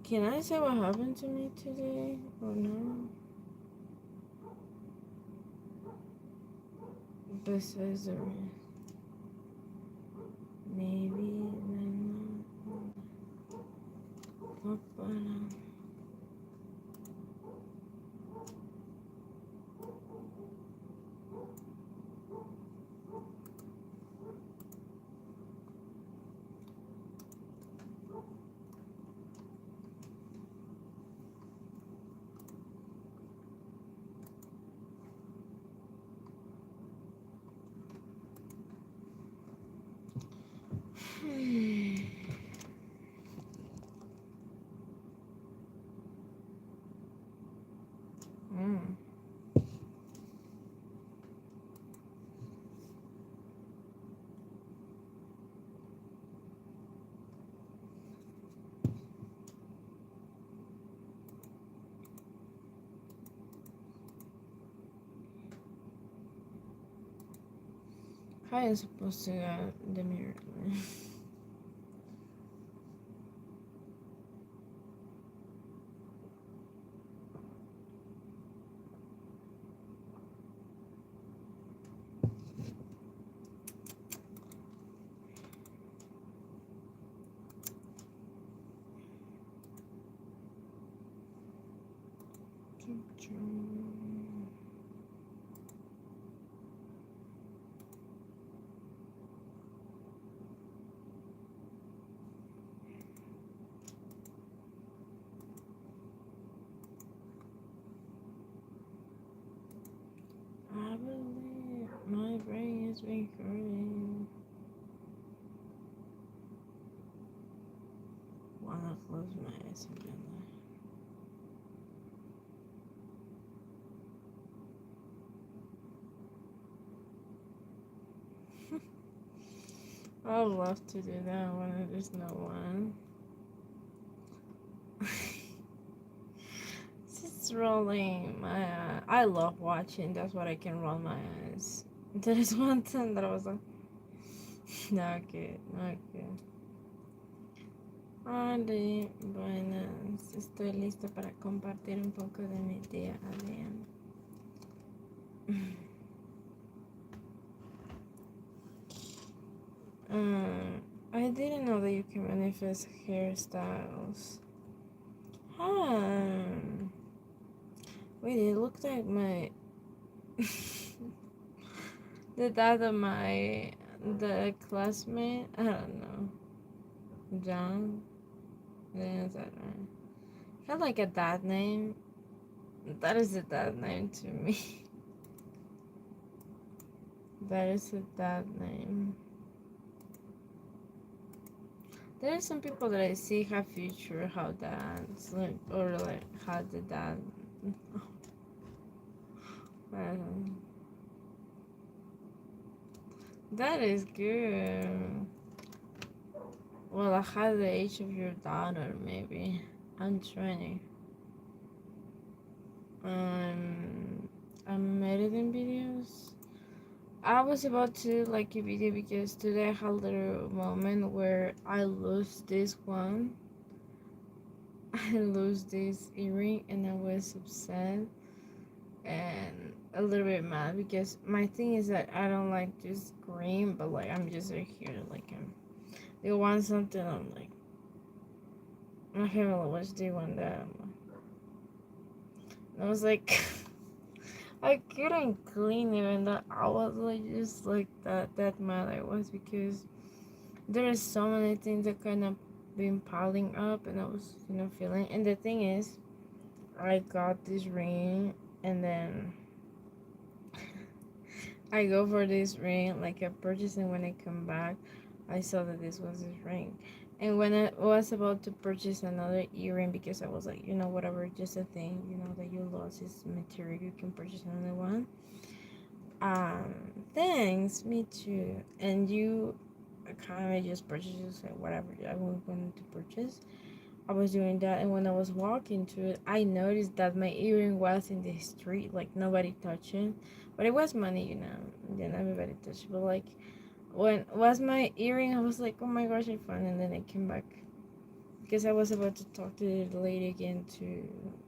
Can I say what happened to me today or no? Besides the maybe no, mm. How are you supposed to get the mirror? I believe my brain is recording. Wanna close my eyes again? I would love to do that when there's no one. It's rolling my I love watching. That's what I can roll my eyes. There is one time that I was like, no good, no good. Ande, buenas. Estoy lista para compartir un poco de mi día a día. I didn't know that you can manifest hairstyles. Wait, it looks like my the dad of the classmate. I don't know, John. Yeah, is that right? I feel like a dad name. That is a dad name to me. That is a dad name. There are some people that I see have future how dads like or like how the dad. That is good. Well, I had the age of your daughter, maybe. I'm 20. I'm editing videos. I was about to like a video because today I had a little moment where I lost this one. I lost this earring and I was upset and a little bit mad because my thing is that I don't like just green, but like I'm just right here like they want something. I'm like my family was doing that. And I was like. I couldn't clean even though I was like just like that mad I was because there are so many things that kind of been piling up and I was feeling, and the thing is I got this ring and then I go for this ring like I purchased, and when I come back I saw that this was this ring. And when I was about to purchase another earring because I was like, whatever, just a thing, that you lost this material, you can purchase another one. Thanks, me too. And you kind of just purchased like whatever I wanted to purchase. I was doing that, and when I was walking to it, I noticed that my earring was in the street, like nobody touching. But it was money, then everybody touched. But like when was my earring, I was like, oh my gosh, I found it, and then I came back. because I was about to talk to the lady again to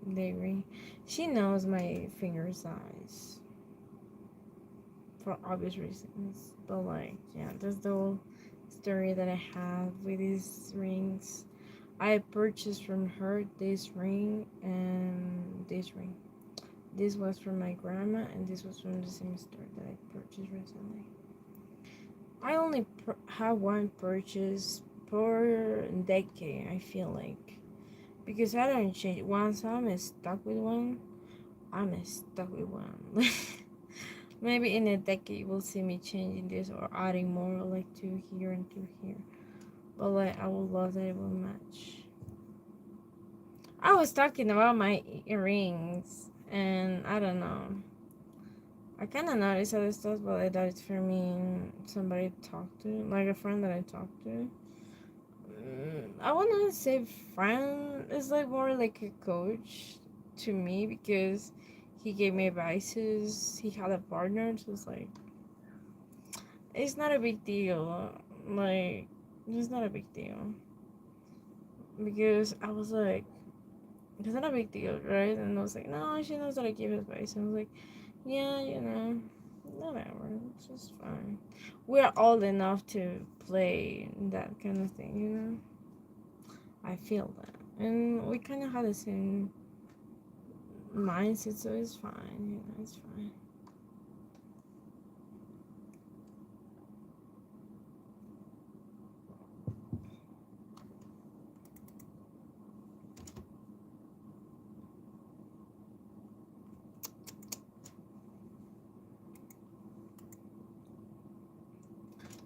the ring. She knows my finger size for obvious reasons. But like, yeah, that's the whole story that I have with these rings. I purchased from her this ring and this ring. This was from my grandma, and this was from the same store that I purchased recently. I only have one purchase per decade, I feel like. Because I don't change. Once I'm stuck with one, I'm stuck with one. Maybe in a decade you will see me changing this or adding more, like two here and two here. But like, I would love that it will match. I was talking about my earrings, and I don't know. I kind of noticed other stuff, but I thought it's for me and somebody to talk to, like a friend that I talked to. I want to say friend is like more like a coach to me because he gave me advices. He had a partner, so it's like it's not a big deal. Like it's not a big deal because I was like, it's not a big deal, right? And I was like, no, she knows that I give advice. And I was like, yeah, whatever, it's just fine. We're old enough to play that kind of thing. I feel that. And we kind of had the same mindset, so it's fine, it's fine.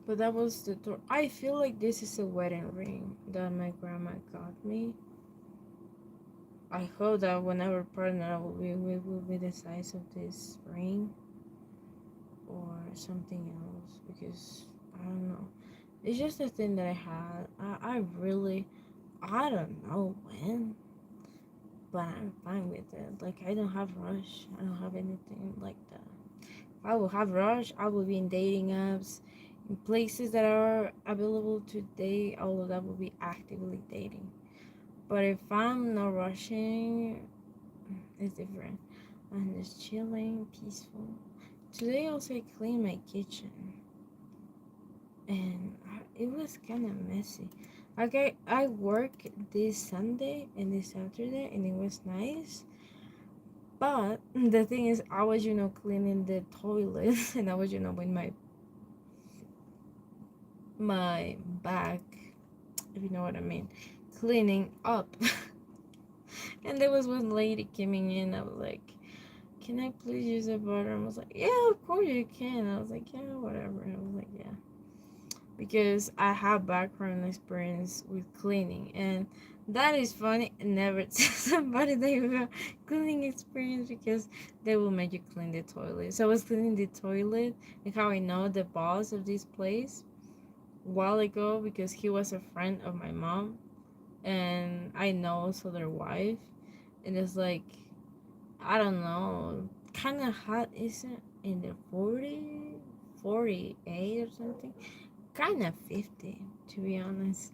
But that was the door. I feel like this is a wedding ring that my grandma got me. I hope that whenever partner we will be the size of this ring or something else because I don't know. It's just a thing that I had. I really, I don't know when, but I'm fine with it. Like, I don't have rush. I don't have anything like that. If I will have rush, I will be in dating apps, in places that are available to date. All of that will be actively dating. But if I'm not rushing, it's different. I'm just chilling, peaceful. Today also I cleaned my kitchen, and it was kind of messy. Like I work this Sunday and this Saturday, and it was nice. But the thing is, I was cleaning the toilet, and I was with my back, if you know what I mean, cleaning up. And there was one lady coming in. I was like, "Can I please use the bathroom?" I was like, "Yeah, of course you can." I was like, "Yeah, whatever." I was like, "Yeah." Because I have background experience with cleaning, and that is funny. Never tell somebody that you have cleaning experience because they will make you clean the toilet. So I was cleaning the toilet, and how I know the boss of this place a while ago because he was a friend of my mom, and I know also their wife, and it's like I don't know, kind of hot, isn't in the 40, 48 or something, kind of 50 to be honest.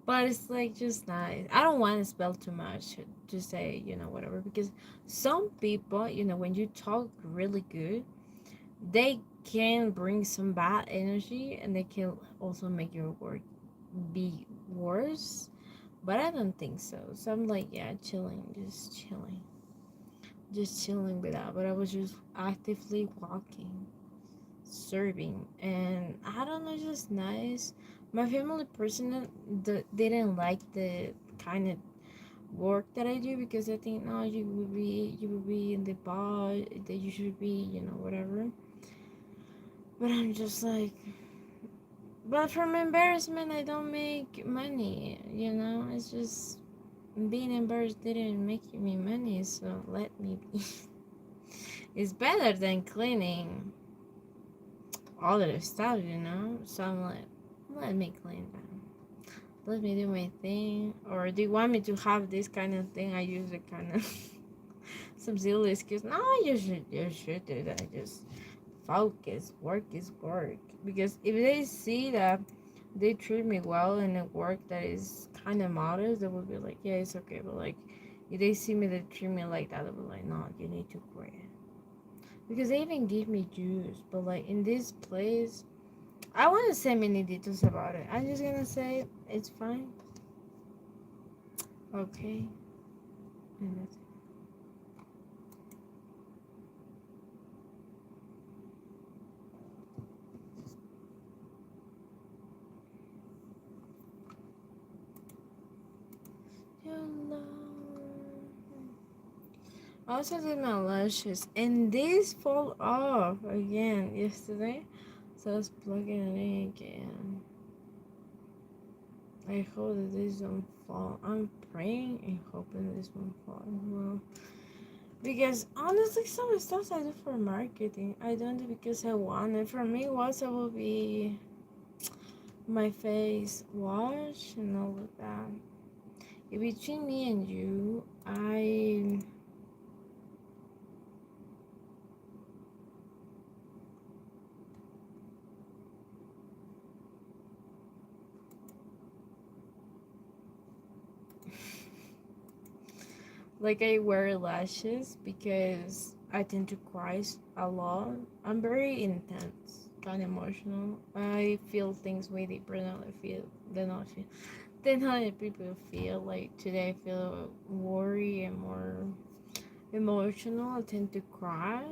But it's like just nice. I don't want to spell too much to say whatever because some people when you talk really good, they can bring some bad energy and they can also make your work be worse. But I don't think so. So I'm like, yeah, just chilling with that. But I was just actively walking, serving, and I don't know, just nice. My family person didn't like the kind of work that I do because I think no, you will be in the bar that you should be, whatever. But I'm just like, but from embarrassment, I don't make money. It's just being embarrassed didn't make me money, so let me be. It's better than cleaning all of the stuff. So I'm like, let me clean them. Let me do my thing. Or do you want me to have this kind of thing? I use it kind of some silly excuse. No, you should do that. Just focus. Work is work. Because if they see that they treat me well in a work that is kind of modest, they would be like, yeah, it's okay. But like, if they see me, they treat me like that, they would be like, no, you need to quit. Because they even give me juice. But like in this place, I want to say many details about it. I'm just gonna say it's fine. Okay. And that's your love. I also did my lashes, and these fall off again yesterday. So I was plugging it in again. I hope that this don't fall. I'm praying and hoping this won't fall as well. Because honestly, some stuff I do for marketing. I don't do because I want it. For me, WhatsApp will be my face wash and all of that. If between me and you, I like I wear lashes because I tend to cry a lot. I'm very intense, kind of emotional. I feel things way deeper than I feel than other people feel. Like today, I feel worry and more emotional. I tend to cry,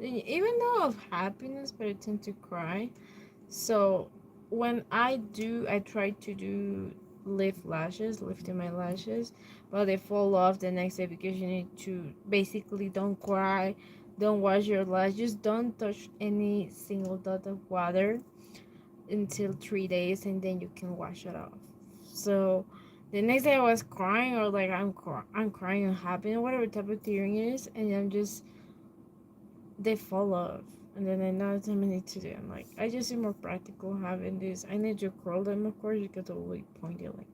even though of happiness, but I tend to cry. So when I try to do lifting my lashes, but they fall off the next day because you need to basically don't cry, don't wash your lashes, don't touch any single dot of water until 3 days, and then you can wash it off. So the next day I was crying, or like I'm crying and happy, or whatever type of tearing it is, and I'm just they fall off. And then I know what I need to do. I'm like, I just see more practical having this. I need to curl them, of course, because they're really pointy. Like,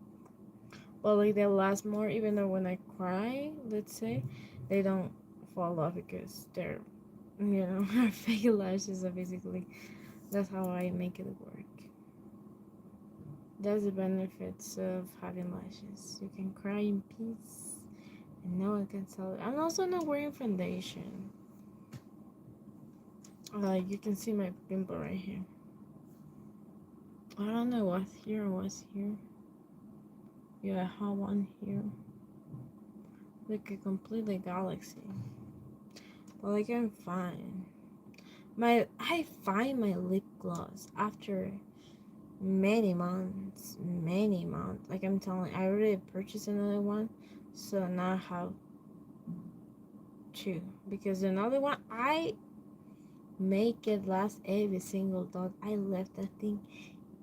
but like they last more, even though when I cry, let's say, they don't fall off because they're, fake lashes. So basically, that's how I make it work. That's the benefits of having lashes. You can cry in peace, and no one can tell it. I'm also not wearing foundation. Like you can see my pimple right here. I don't know what's here or what's here. Yeah, I have one here. Like a completely galaxy. But like I'm fine. I find my lip gloss after many months. Like I'm telling, I already purchased another one, so now I have two. Because another one I make it last every single dot. I left that thing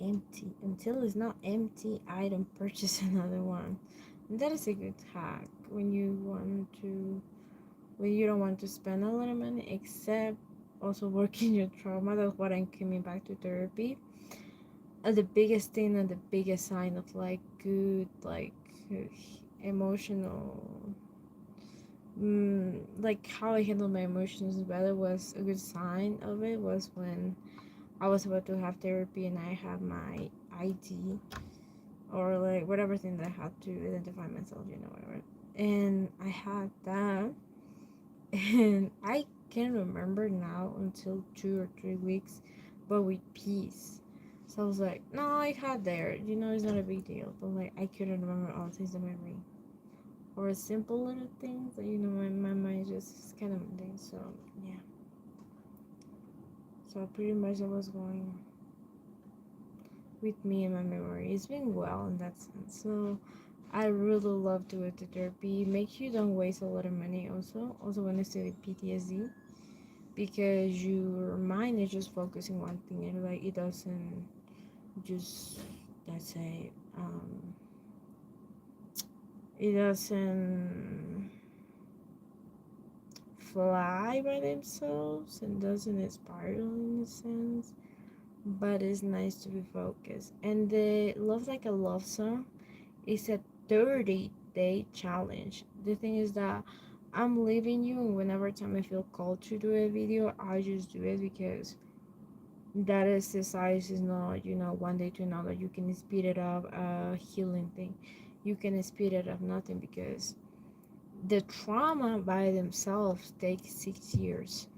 empty. Until it's not empty, I don't purchase another one. And that is a good hack when you don't want to spend a lot of money, except also working your trauma. That's what I'm coming back to therapy. And the biggest thing and the biggest sign of like good emotional like how I handle my emotions better was a good sign of it was when I was about to have therapy and I had my ID or like whatever thing that I had to identify myself, whatever. And I had that, and I can't remember now until 2 or 3 weeks, but with peace. So I was like, no, I had there, it's not a big deal. But like, I couldn't remember all things in my brain, or simple little things that my mind just kind of things. So yeah, so pretty much I was going with me and my memory. It's been well in that sense. So I really love to go to therapy. Make sure you don't waste a lot of money also when I say with PTSD, because your mind is just focusing one thing and like it doesn't just, let's say, it doesn't fly by themselves and doesn't spiral in a sense, but it's nice to be focused. And the Love Like a Love Song is a 30-day challenge. The thing is that I'm leaving you, and whenever time I feel called to do a video, I just do it because that exercise is not, one day to another you can speed it up, a healing thing. You can speed it up nothing, because the trauma by themselves takes 6 years.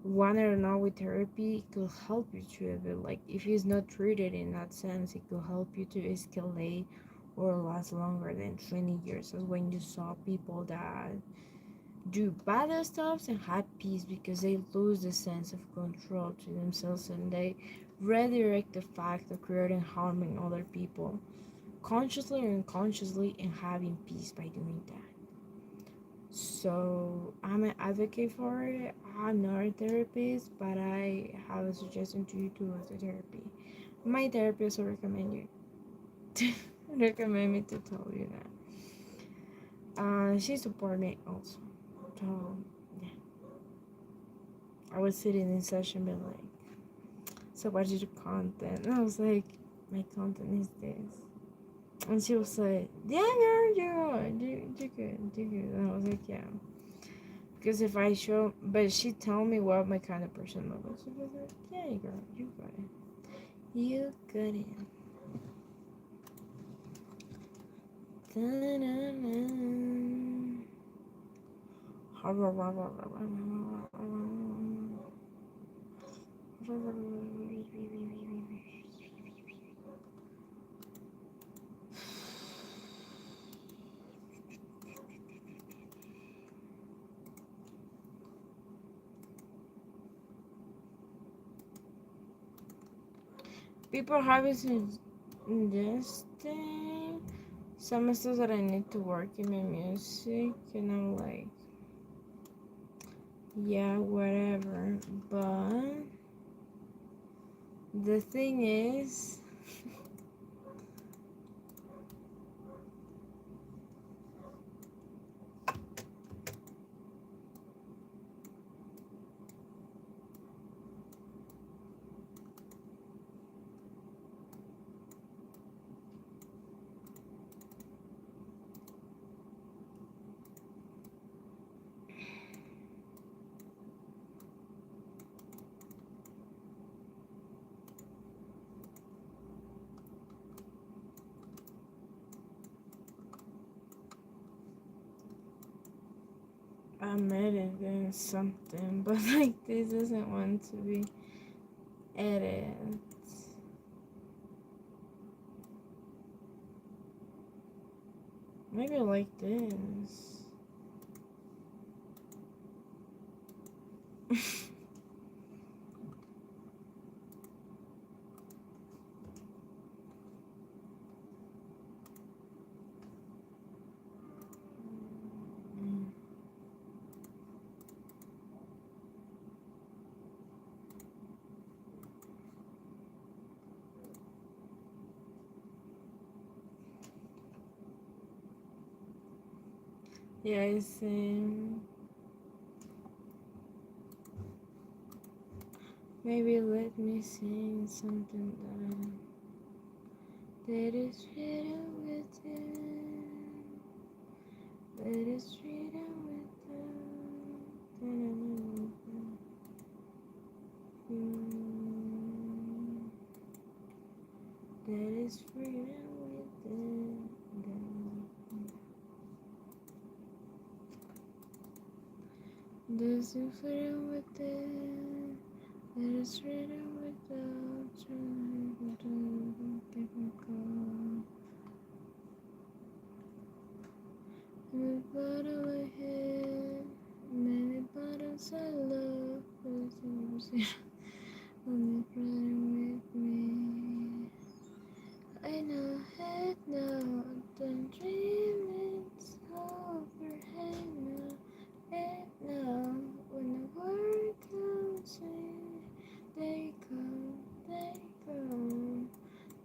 One or not with therapy could help you through it, but like if it's not treated in that sense, it could help you to escalate or last longer than 20 years. That's when you saw people that do bad stuff and have peace, because they lose the sense of control to themselves, and they redirect the fact of creating harming other people consciously or unconsciously, and having peace by doing that. So I'm an advocate for it. I'm not a therapist, but I have a suggestion to you to go to therapy. My therapist will recommend you recommend me to tell you that. She supported me also. So yeah, I was sitting in session, but like, so what is your content? And I was like, my content is this. And she was like, yeah, girl, you're good, you're good. And I was like, yeah. Because if I show, but she told me what my kind of person was. She was like, yeah, girl, you got it. You got it. People have suggesting some stuff that I need to work in my music, and I'm like, yeah, whatever. But the thing is, I'm editing something, but like this doesn't want to be edited. Maybe like this. Yeah, I see. Maybe let me sing something that is written within. That is written within. That is written within. This is written within. That is written without trying to go. Every bottle I hit, many bottles I love, only crying with me. I know it now, don't dream it's over, hey now, it now, when the word comes in, they come, they go.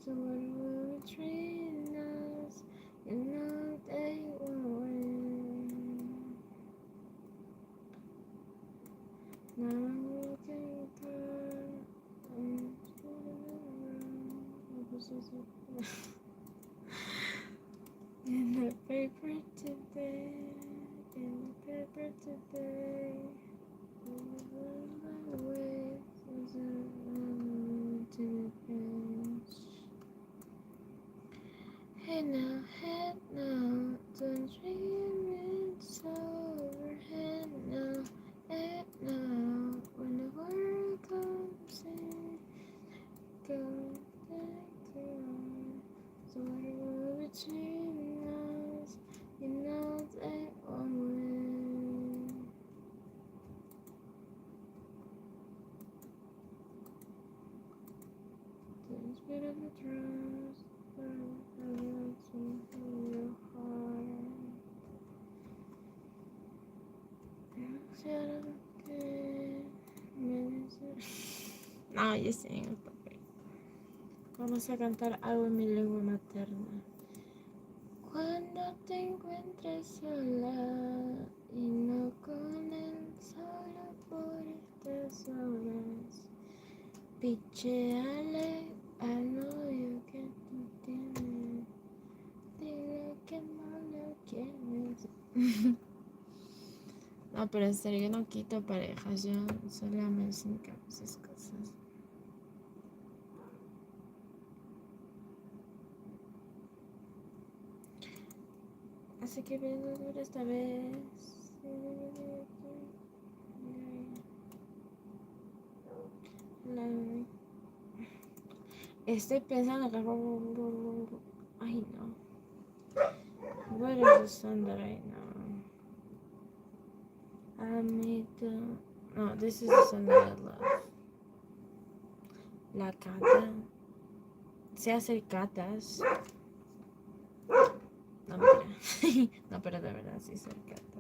So what will between us? You know they won't win. Now I'm looking through. In the paper today, in the paper today. in our head now, don't dream it's overhead now, and now, when the world comes in, go back on. So whatever between us, you know that one way. There's a bit of the trust, but I want to your heart. No, yo sé, no está bien. Vamos a cantar algo en mi lengua materna. Cuando te encuentres sola y no con él, solo por estas horas, picheale al novio que tú tienes, dile que no lo quieres. No, pero en serio, yo no quito parejas, yo solamente sin esas cosas. Así que vengo por esta vez. Estoy pensando que... Ay, no. What is the song that I know? I need to... No, this is the song that I love. La Cata. Sé hacer catas. No, mentira. No, pero de verdad sí soy cata.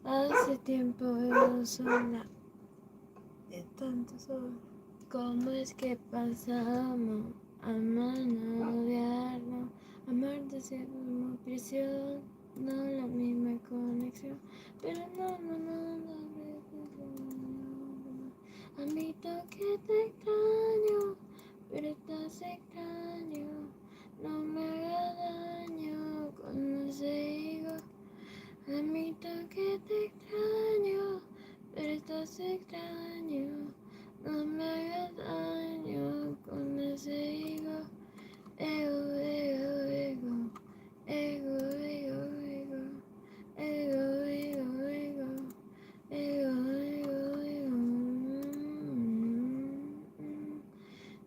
Hace tiempo vivo sola. De tantas horas. ¿Cómo es que pasamos? Amar, no odiarnos. Amar desde como prisión. No la misma conexión. Pero no. Admito que te extraño. Pero estás extraño. No me haga daño cuando sigo. Admito que te extraño, pero estás extraño. No me hagas daño cuando sigo. Ego, ego, ego. Ego, ego, ego. Ego, ego, ego. Ego, ego, ego.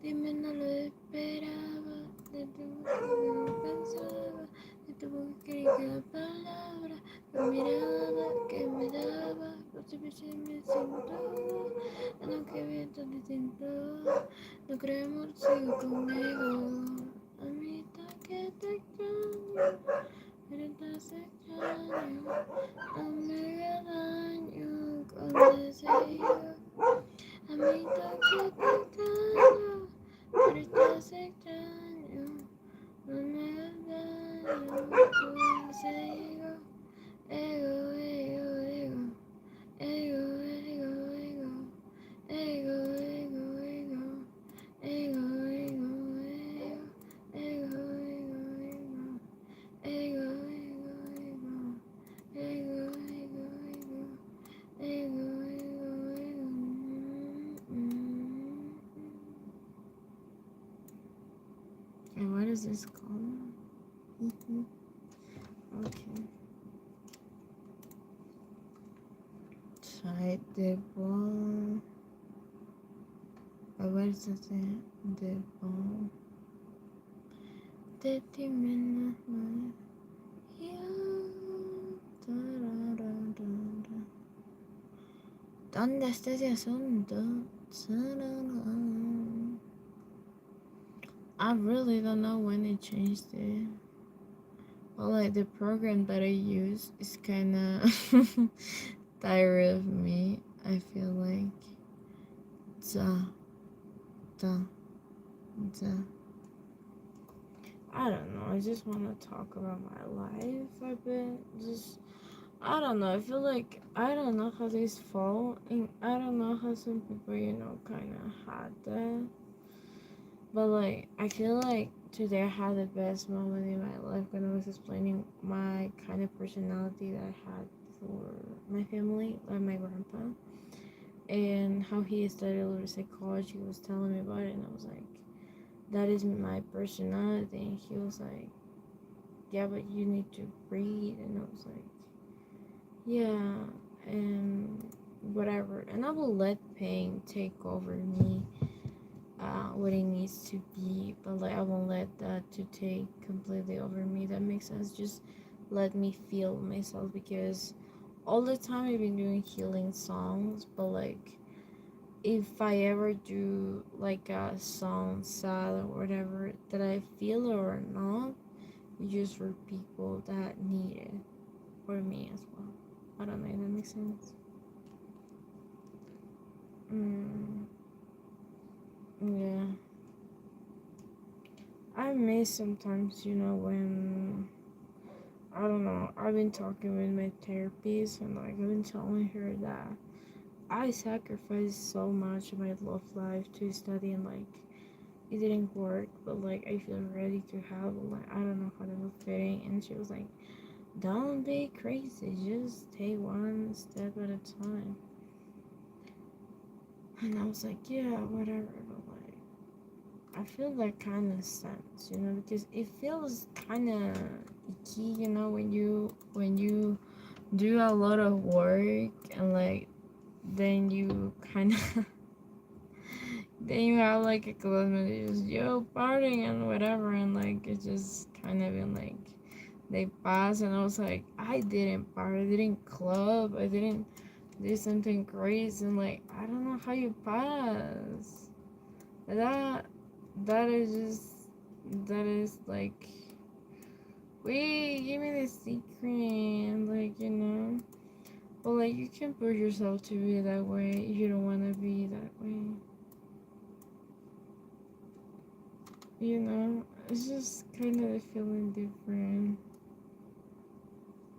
Dime, no lo esperaba. De tu boca no pensaba. De tu boca quería cada palabra. Tu mirada que me daba. No sé si me siento. No que viento distinto. No creo amor, sigo conmigo. A mí que te extraño. Pero estás extraño. No me haga daño cuando sigo. A mí que te extraño. Pero estás extraño, no me hagas daño, consigo. Ego, ego, ego. Ego, ego, ego. Ego, ego, ego. Ego, ego, ego. Ego, ego, ego. Ego, ego, ego. Ego, ego, ego. Ego, ego, ego. And what is this called? Okay. Side de ball. What is this? De ball. De timena. ¿Dónde está ese asunto? I really don't know when they changed it. Well, like the program that I use is kind of tired of me. I feel like I don't know. I just want to talk about my life a bit. I don't know. I feel like I don't know how this fall, and I don't know how some people, kind of had that. But like, I feel like today I had the best moment in my life when I was explaining my kind of personality that I had for my family, like my grandpa, and how he studied a little psychology. He was telling me about it, and I was like, that is my personality. And he was like, yeah, but you need to breathe. And I was like, yeah, and whatever. And I will let pain take over me, what it needs to be, but like I won't let that to take completely over me. That makes sense. Just let me feel myself, because all the time I've been doing healing songs, but like if I ever do like a song sad or whatever, that I feel it or not, it's just for people that need it, or me as well. I don't know if that makes sense. Mm, yeah. I miss sometimes, when I don't know. I've been talking with my therapist, and like I've been telling her that I sacrificed so much of my love life to study, and like it didn't work, but like I feel ready to have, like, I don't know how to look fitting. And she was like, don't be crazy, just take one step at a time. And I was like, yeah, whatever, but like I feel that kind of sense, because it feels kind of icky, when you do a lot of work, and like then you kind of then you have like a classmate that just yo partying and whatever, and like it just kind of been like they pass, and I was like, I didn't party, I didn't club, I didn't do something crazy, and like I don't know how you pass. That is just that is like, wait, give me the secret, like, but like you can push yourself to be that way if you don't want to be that way. It's just kind of feeling different.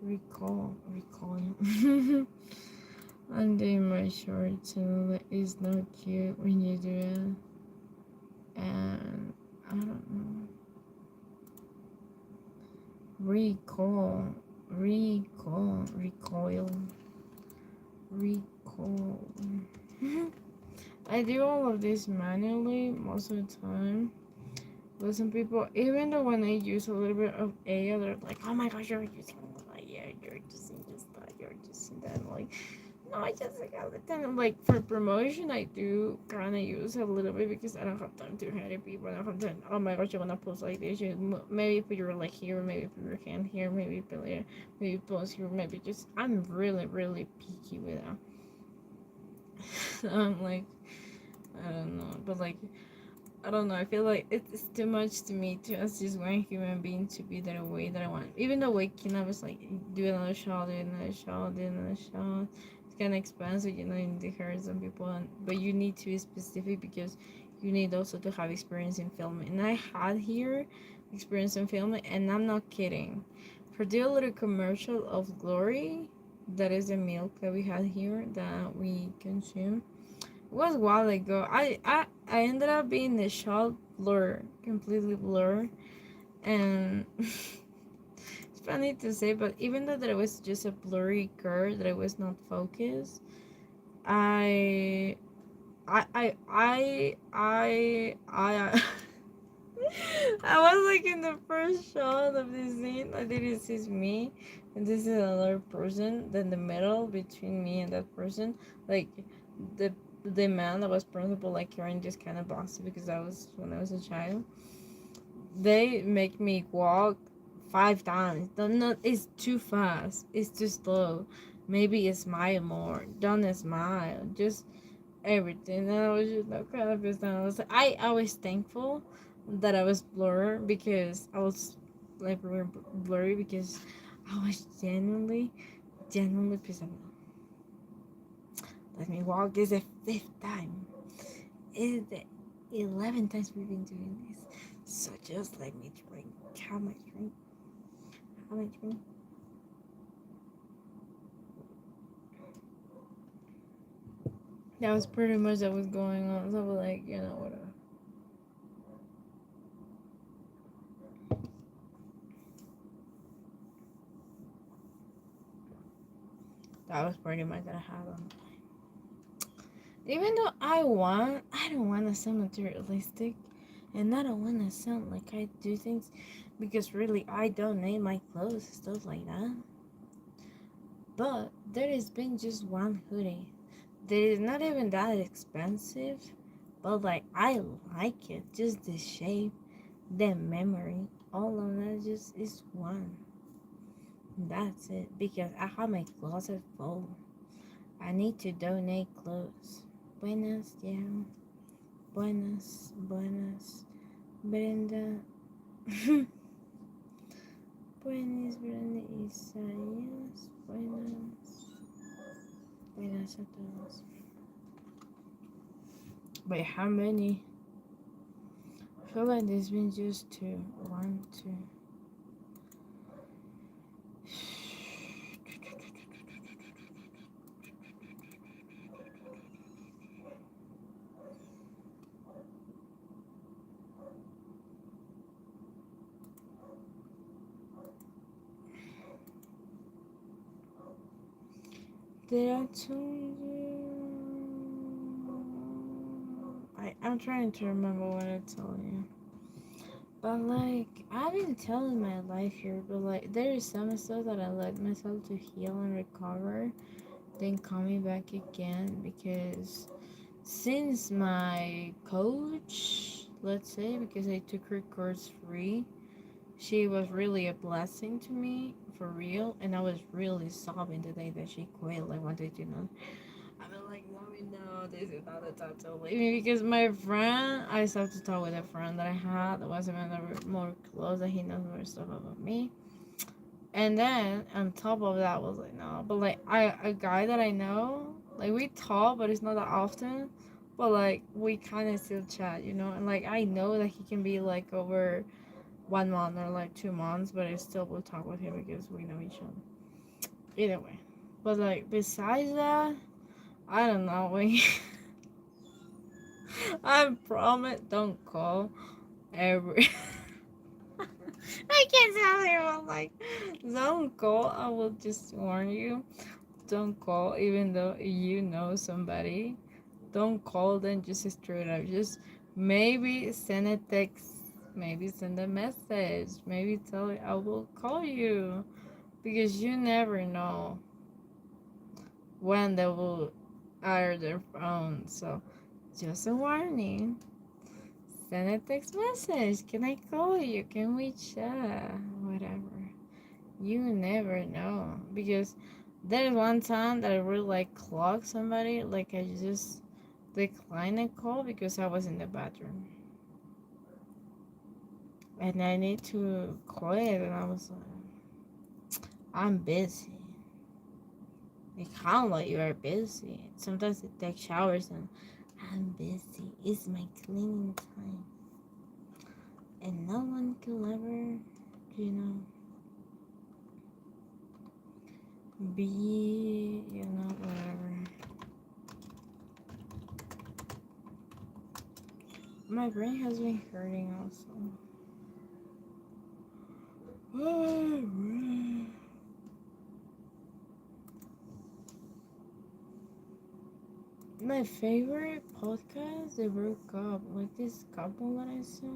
Recalling. I'm doing my shorts, and it's not cute when you do it. And I don't know. Recoil. Recall. I do all of this manually most of the time. But some people, even though when I use a little bit of AI, they're like, oh my gosh, you're using that. Yeah, you're using just that. You're using that. I'm like, no, I just like all the time. Like for promotion, I do kind of use a little bit because I don't have time to edit people. I don't have time. Oh my gosh, you want to post like this? You maybe put your like here, maybe put your hand here, maybe put there, maybe post here, maybe just. I'm really, really picky with that. So I'm like, I don't know, but like, I don't know. I feel like it's too much to me to as just one human being to be that way that I want. Even though waking up is like do another shot, do another shot, do another shot. It's kind of expensive, in the hurt some people. But you need to be specific because you need also to have experience in filming. And I had here experience in filming, and I'm not kidding. For the little commercial of Glory, that is the milk that we had here that we consume, it was a while ago. I ended up being the shot blur, completely blur, and it's funny to say, but even though that it was just a blurry curve, that it was not focused, I, I I was like in the first shot of the scene. I think this is me, and this is another person. Then the middle between me and that person, like the the man that was principal, like Karen, just kind of bossy because I was when I was a child. They make me walk 5 times. Not it's too fast. It's too slow. Maybe smile more. Don't smile. Just everything. And I was just that kind of person. I was thankful that I was blurred because I was like really blurry because I was genuinely pissed off. Let me walk is the 5th time. Is the 11 times we've been doing this. So just let me drink. How much drink? How much drink? That was pretty much what was going on. So I was like, whatever. That was pretty much what I had on. Even though I don't want to sound materialistic, And I don't want to sound like I do things because really I donate my clothes, stuff like that. But there has been just one hoodie that is not even that expensive, but like I like it. Just the shape, the memory, all of that just is one. That's it. Because I have my closet full. I need to donate clothes. Buenas, yeah. Buenas, buenas. Brenda. Buenas, Brenda Isaías. Buenas. Buenas a todos. Wait, how many? I feel like there's been just two. One, two. Did I tell you? I'm trying to remember what I told you. But like, I've been telling my life here, but like, there is some stuff that I let myself to heal and recover, then call me back again because since my coach, let's say, because I took her course free, she was really a blessing to me for real, and I was really sobbing the day that she quit. Like, wanted to know. I mean, like, mommy, no, this is not the time to leave me because my friend, I started to talk with a friend that I had that was even more close, that he knows more stuff about me. And then on top of that, was like, no, but like, a guy that I know, like, we talk, but it's not that often. But like, we kind of still chat, you know, and like, I know that he can be like over 1 month or like 2 months, but I still will talk with him because we know each other. Either way, but like, besides that, I don't know. When I promise, don't call every. I can't tell you. Like, don't call. I will just warn you. Don't call, even though you know somebody. Don't call them just straight up. Just maybe send a text. Maybe send a message. Maybe tell I will call you. Because you never know when they will answer their phone. So, just a warning. Send a text message. Can I call you? Can we chat? Whatever. You never know. Because there's one time that I really like clocked somebody. Like I just declined a call because I was in the bathroom. And I need to call it. And I was like, I'm busy. It kind like you are busy. Sometimes I take showers and I'm busy. It's my cleaning time. And no one can ever, you know, be, you know, whatever. My brain has been hurting also. My favorite podcast, they broke up. Like this couple that I saw.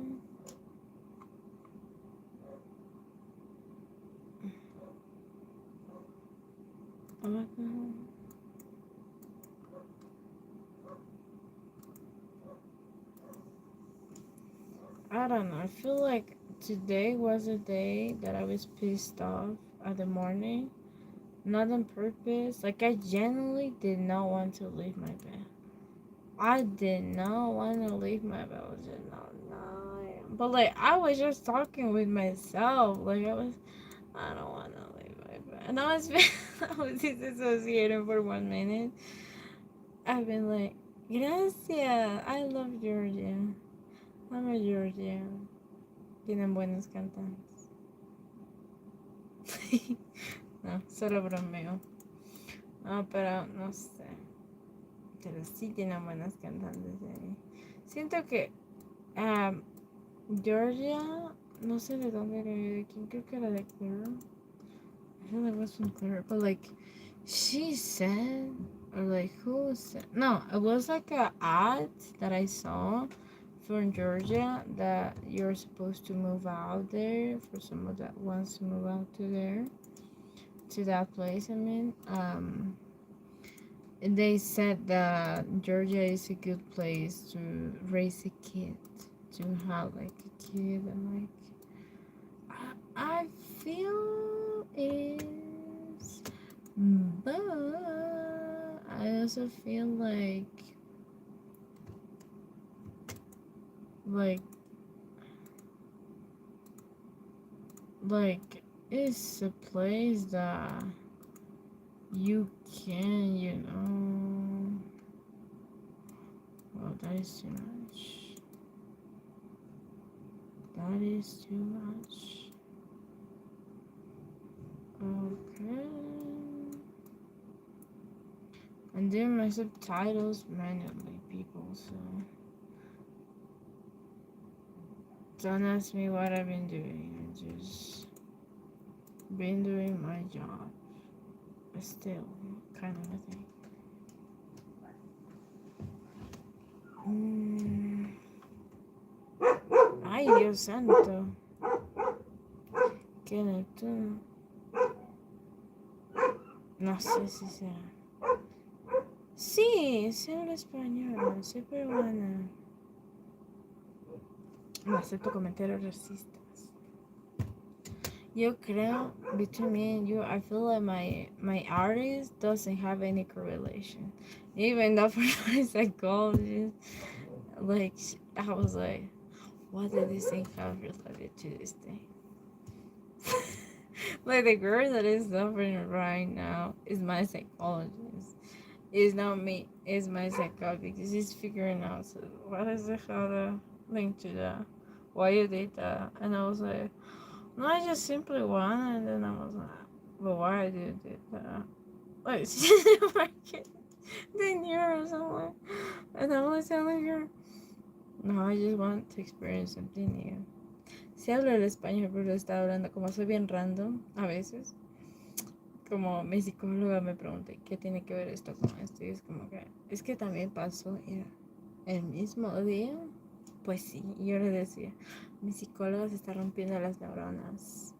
Oh my god. I don't know. I feel like today was a day that I was pissed off at the morning. Not on purpose. Like I genuinely did not want to leave my bed. I did not want to leave my bed. I was just not nice. But like I was just talking with myself. Like I don't want to leave my bed. And I was I was disassociated for 1 minute. I've been like, gracias. I love Georgia. I'm a Georgia. Tienen buenos cantantes. No, solo bromeo. No, pero no sé. Pero sí tienen buenas cantantes de ahí. Siento que Georgia, no sé de dónde era, de quién creo que era de Clear. I feel like it was from Clear, but like she said, or like who said, no, it was like a ad that I saw from Georgia that you're supposed to move out there for someone that wants to move out to there, to that place. I mean, and they said that Georgia is a good place to raise a kid, to have like a kid, and like I feel is, but I also feel like like it's a place that you can, well, that is too much. That is too much. Okay. And then my subtitles manually, people, so don't ask me what I've been doing. I just been doing my job. Still, kind of a thing. Ay, Dios santo. ¿Quién es tú? No sé si será. Sí, sé hablar español, soy peruana. No acepto comentarios racistas. Yo creo, between me and you, I feel like my artist doesn't have any correlation. Even though for my psychologist, like, I was like, what did this thing have related to this thing? Like, the girl that is suffering right now is my psychologist. It's not me, it's my psychologist, because he's figuring out, so what is it, how to link to that? Why you did that? And I was like, no, I just simply won, and then I was like, but why did you do that? Like, she didn't like it. Then you're or something. And I'm like telling her, no, I just want to experience something new. Sí hablo el español, pero lo estaba hablando como soy bien random a veces. Como mi psicóloga me pregunta, ¿qué tiene que ver esto con esto? Y es como que, es que también pasó el mismo día. Pues sí, y yo le decía, mi psicóloga se está rompiendo las neuronas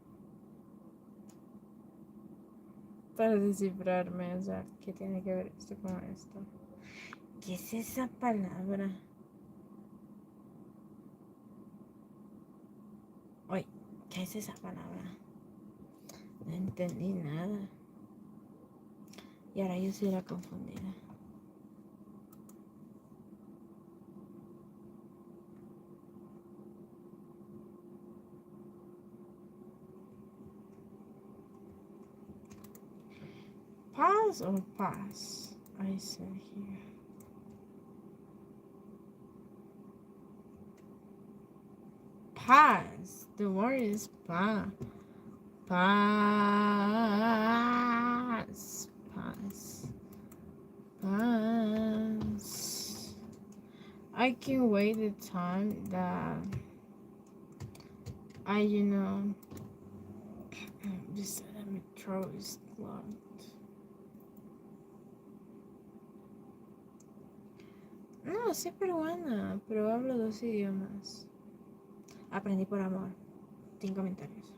para descifrarme, o sea, ¿qué tiene que ver esto con esto? ¿Qué es esa palabra? Oye, ¿qué es esa palabra? No entendí nada. Y ahora yo soy la confundida. Pause or pass? I said here. Pass. The word is pa. Pass. Pass. Pass. I can wait the time that I, just let me throat is clogged. No, soy peruana, pero hablo 2 idiomas. Aprendí por amor. Sin comentarios.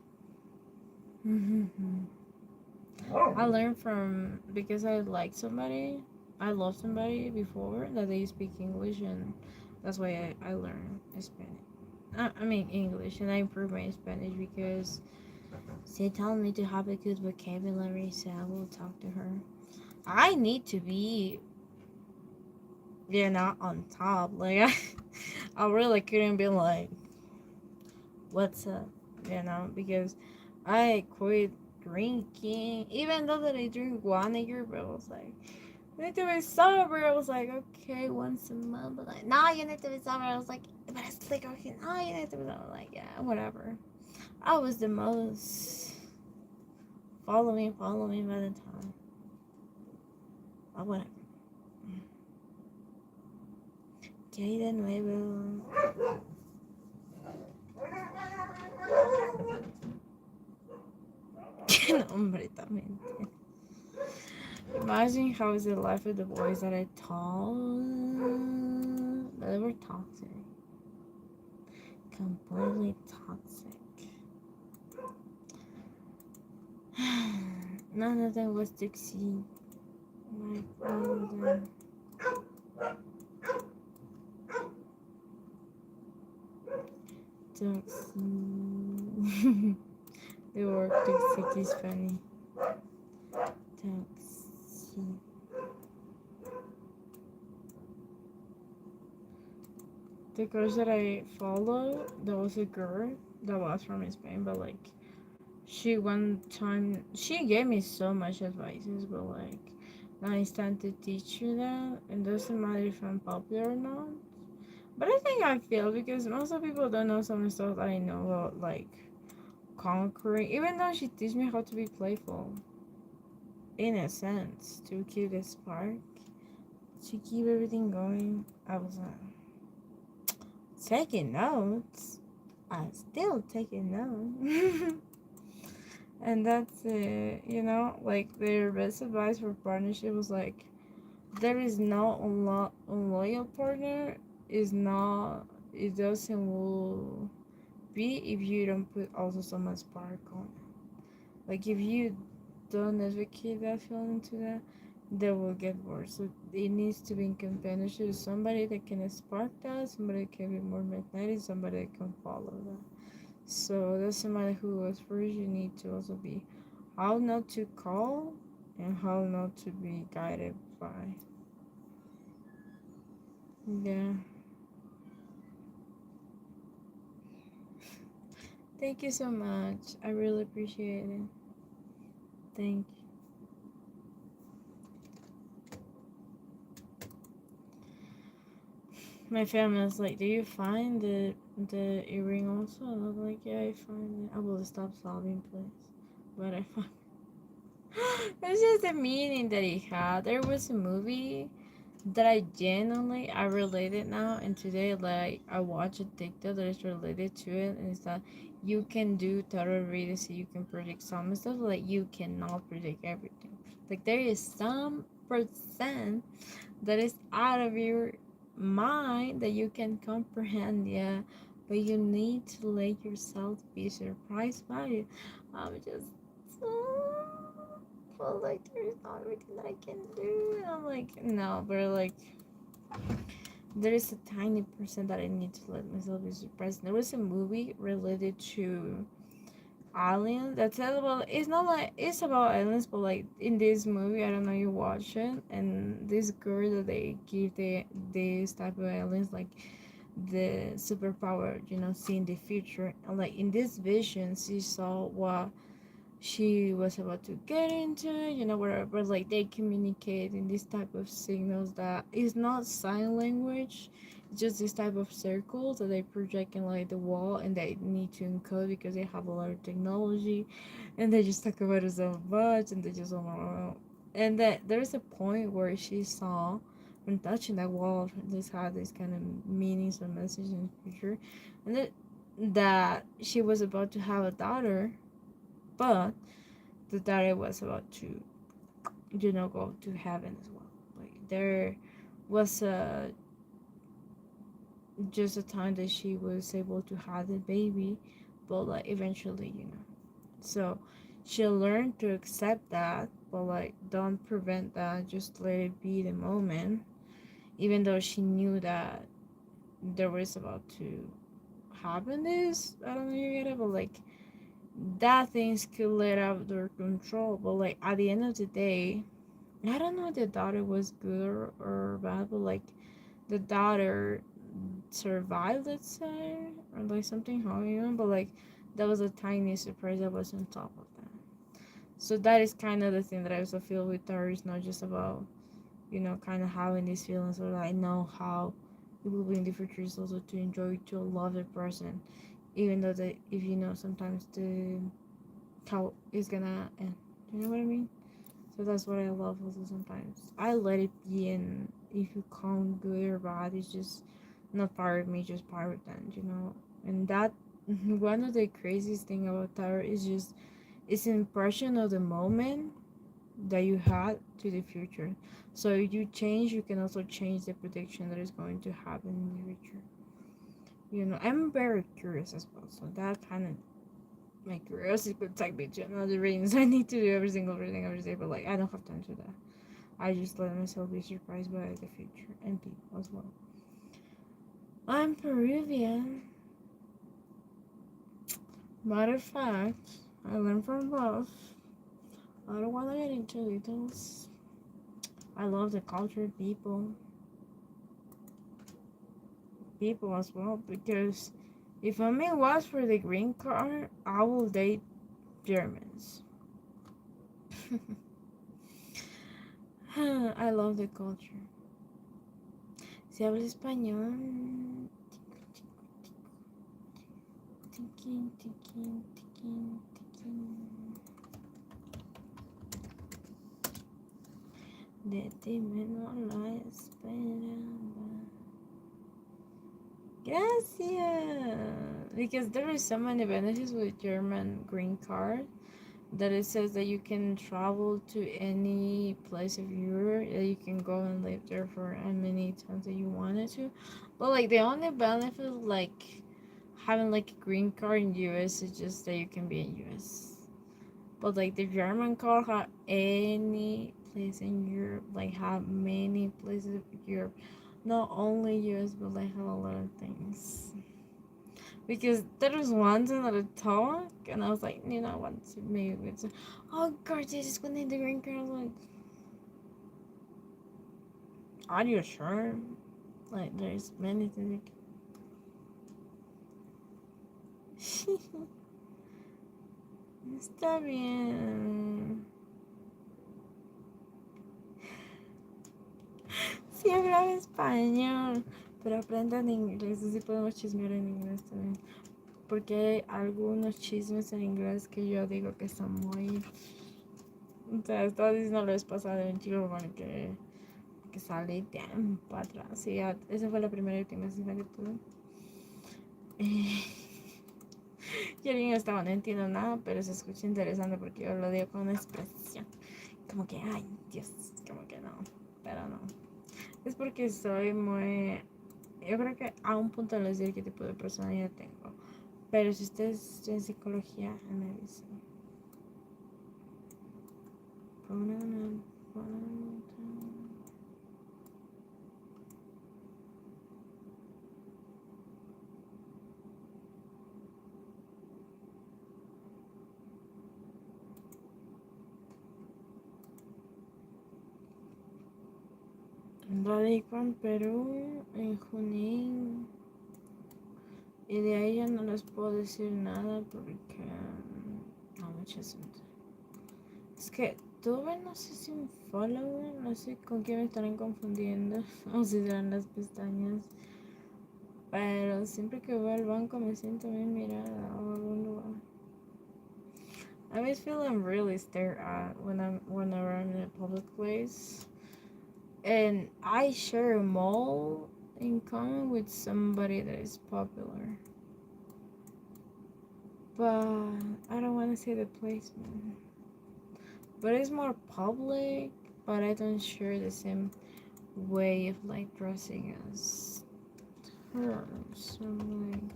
I learned from, because I like somebody, I love somebody before that they speak English, and that's why I learned Spanish. I mean English, and I improved my Spanish because she told me to have a good vocabulary, so I will talk to her. I need to be, on top. Like, I really couldn't be like, what's up, because I quit drinking, even though that I drink 1 a year, but I was like, you need to be sober. I was like, okay, once a month, but like, no, you need to be sober. I was like, but it's like, okay, no, you need to be sober. Like, yeah, whatever. I was the most follow me by the time. But whatever. ¿Qué hay de nuevo? Completamente. Imagine how is the life of the boys that I told, but they were toxic. completely toxic. None of them was succeed. Like none of them. Toxic. The word toxic is funny. Toxic. The girls that I follow, there was a girl that was from Spain, but like she one time she gave me so much advices, but like now it's time to teach you that. It doesn't matter if I'm popular or not. But I think I feel because most of the people don't know some stuff that I know about, like conquering. Even though she teach me how to be playful, in a sense, to keep the spark, to keep everything going. I was taking notes. I still taking notes. And that's it, like their best advice for partnership was like, there is no unloyal partner, is not, it doesn't will be if you don't put also so much spark on it. Like if you don't advocate that feeling to that, that will get worse. So it needs to be in companionship, somebody that can spark that, somebody that can be more magnetic, somebody that can follow that. So that's somebody who was first. You need to also be how not to call and how not to be guided by. Yeah. Thank you so much. I really appreciate it. Thank you. My family was like, "Do you find the earring also?" And I was like, "Yeah, I find it." I will stop sobbing, please. But I found it's just the meaning that it had. There was a movie that I genuinely I related now, and today like I watch a TikTok that is related to it, and it's that you can do tarot reading so you can predict some stuff, like you cannot predict everything. Like there is some percent that is out of your mind that you can comprehend, yeah, but you need to let yourself be surprised by it. I'm just so feel like there's not everything that I can do, and I'm like, no, but like there is a tiny percent that I need to let myself be surprised. There was a movie related to aliens that's about, it's not like it's about aliens, but like in this movie, I don't know, you watch it, and this girl that they give this type of aliens like the superpower, seeing the future, and like in this vision she saw what she was about to get into, wherever like they communicate in this type of signals that is not sign language. It's just this type of circles that they project in like the wall, and they need to encode because they have a lot of technology, and they just talk about it so much, and they just and that there's a point where she saw when touching that wall, this had this kind of meanings and message in the future, and that she was about to have a daughter, but the daughter was about to, go to heaven as well. Like there was just a time that she was able to have the baby, but like eventually, So she learned to accept that, but like don't prevent that. Just let it be the moment, even though she knew that there was about to happen. This, I don't know, you get it, but like that things could let out of their control. But like at the end of the day, I don't know if the daughter was good or bad, but like the daughter survived, let's say, or like something happened, but like that was a tiny surprise that was on top of that. So that is kind of the thing that I also feel with her. It's not just about, kind of having these feelings, or I know how it will be in the future is also to enjoy, to love the person, even though that if sometimes the how it's gonna end. You know what I mean? So that's what I love also sometimes. I let it be, and if you come good or bad, it's just not part of me, just part of them, And that, one of the craziest thing about tarot is just it's an impression of the moment that you had to the future. So if you change, you can also change the prediction that is going to happen in the future. I'm very curious as well, so that kind of my curiosity could take me to another readings I need to do every single reading every day, but like I don't have time to that. I just let myself be surprised by the future and people as well. I'm Peruvian. Matter of fact, I learned from both. I don't want to get into details. I love the culture, people as well, because if I may was for the green card, I will date Germans. I love the culture. Si hablas español. Tiquín, tiquín, tiquín, tiquín. De ti menos la esperaba. Gracias! Because there is so many benefits with German green card that it says that you can travel to any place of Europe, that you can go and live there for as many times that you wanted to. But like the only benefit like having like a green card in US is just that you can be in US. But like the German card have any place in Europe, like have many places of Europe. Not only US but like have a lot of things. Because there was one time that I talk and I was like, I want to maybe it's oh God, they just gonna need the green card. I was like, are you sure? Like there's many things. Está bien. Sí hablaba español, pero aprendan inglés, así podemos chismear en inglés también. Porque hay algunos chismes en inglés que yo digo que son muy... O sea, estaba diciendo la vez pasada de un chico con el que salí tiempo atrás. Y ya, esa fue la primera y última cita que tuve. Y alguien estaba, no entiendo nada, pero se escucha interesante porque yo lo digo con una expresión. Como que, ay, Dios, como que no, pero no. Es porque soy muy... Yo creo que a un punto les diré qué tipo de personalidad tengo. Pero si ustedes en psicología, me avisan. Radico en Perú, en Junín. Y de ahí ya no les puedo decir nada porque no mucha gente. Es que tuve, no sé si un follower, no sé con quién me estarán confundiendo, o si serán las pestañas. Pero siempre que voy al banco me siento bien mirada o algún lugar. I always feel I'm really stared at whenever I'm in a public place. And I share a mall in common with somebody that is popular. But I don't want to say the placement. But it's more public, but I don't share the same way of like dressing as her. So like,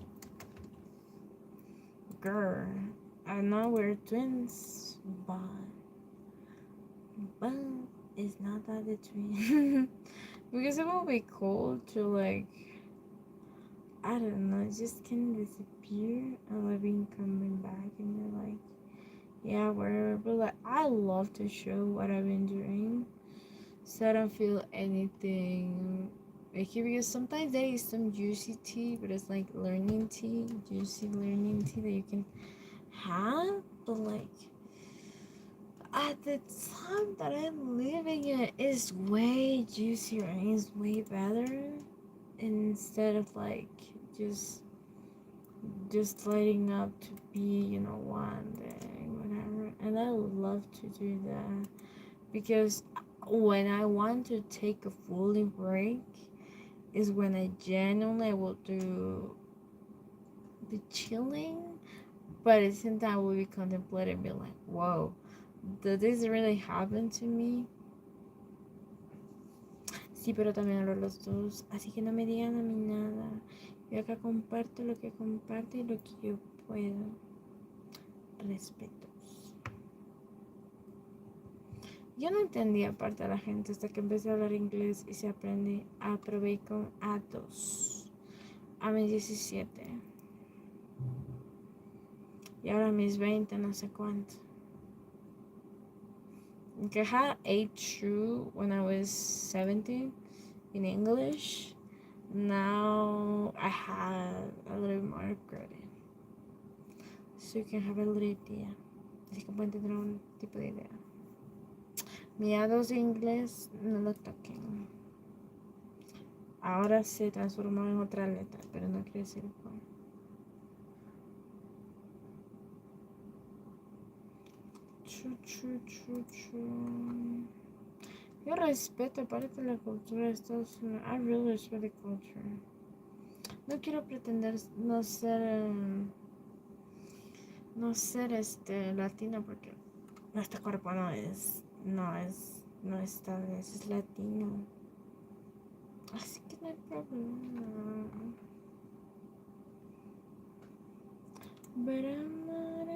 girl, I know we're twins, but it's not that the twin. Because it will be cool to like, I don't know, just can disappear and like being coming back and you're like, yeah, whatever. But like, I love to show what I've been doing, so I don't feel anything icky. Because sometimes there is some juicy tea, but it's like learning tea, juicy learning tea that you can have. But like, at the time that I'm living in, it's way juicier and it's way better. Instead of like just lighting up to be, one day, whatever. And I would love to do that because when I want to take a fully break is when I genuinely will do the chilling, but at the same time I will be contemplating, be like, whoa, did this really happen to me? Sí, pero también hablo los dos, así que no me digan a mí nada. Yo acá comparto lo que comparto y lo que yo puedo. Respetos. Yo no entendía parte de la gente hasta que empecé a hablar inglés y se aprende a proveer con A2 a mis 17 y ahora a mis 20 no sé cuánto. I had A2 when I was 17 in English. Now I have a little more credit. So you can have a little idea. Así que pueden tener un tipo de idea. Mi A2 de inglés no lo toquen. Ahora se transformó en otra letra, pero no quiere decir cuál. Yo respeto parte de la cultura de Estados Unidos. I really respect the culture. No quiero pretender no ser latino porque nuestro cuerpo no es tal vez, es latino. Así que no hay problema. But I'm not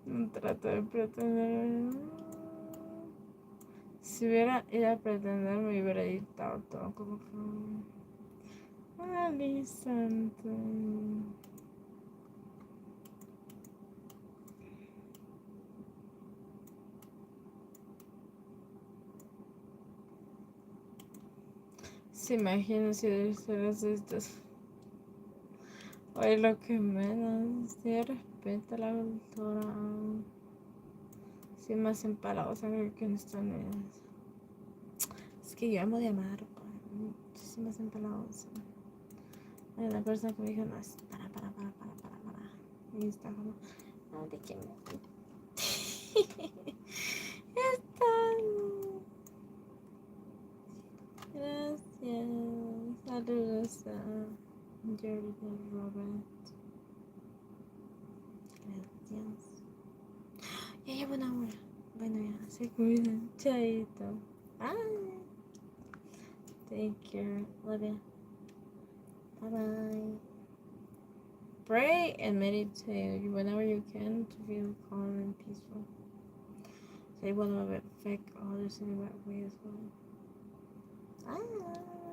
no trato de pretender. Si hubiera ido a pretender, me hubiera editado todo como fue. Santo. Se imagina si hicieras estas. Oye, lo que menos. Si respeta la cultura. Si más empalados que en Estados Unidos. Es que yo amo de amar, pues. Si más empalados. Hay una persona que me dijo, no, es para. Y está como, no, de quién. Gracias. Saludos a Jordan Robert. Gracias. Ya llevo una hora. Bueno, ya se cuidan. Chaito. Bye. Take care. Love you. Bye bye. Pray and meditate whenever you can to feel calm and peaceful. So you want to affect others in that way as well. Ah.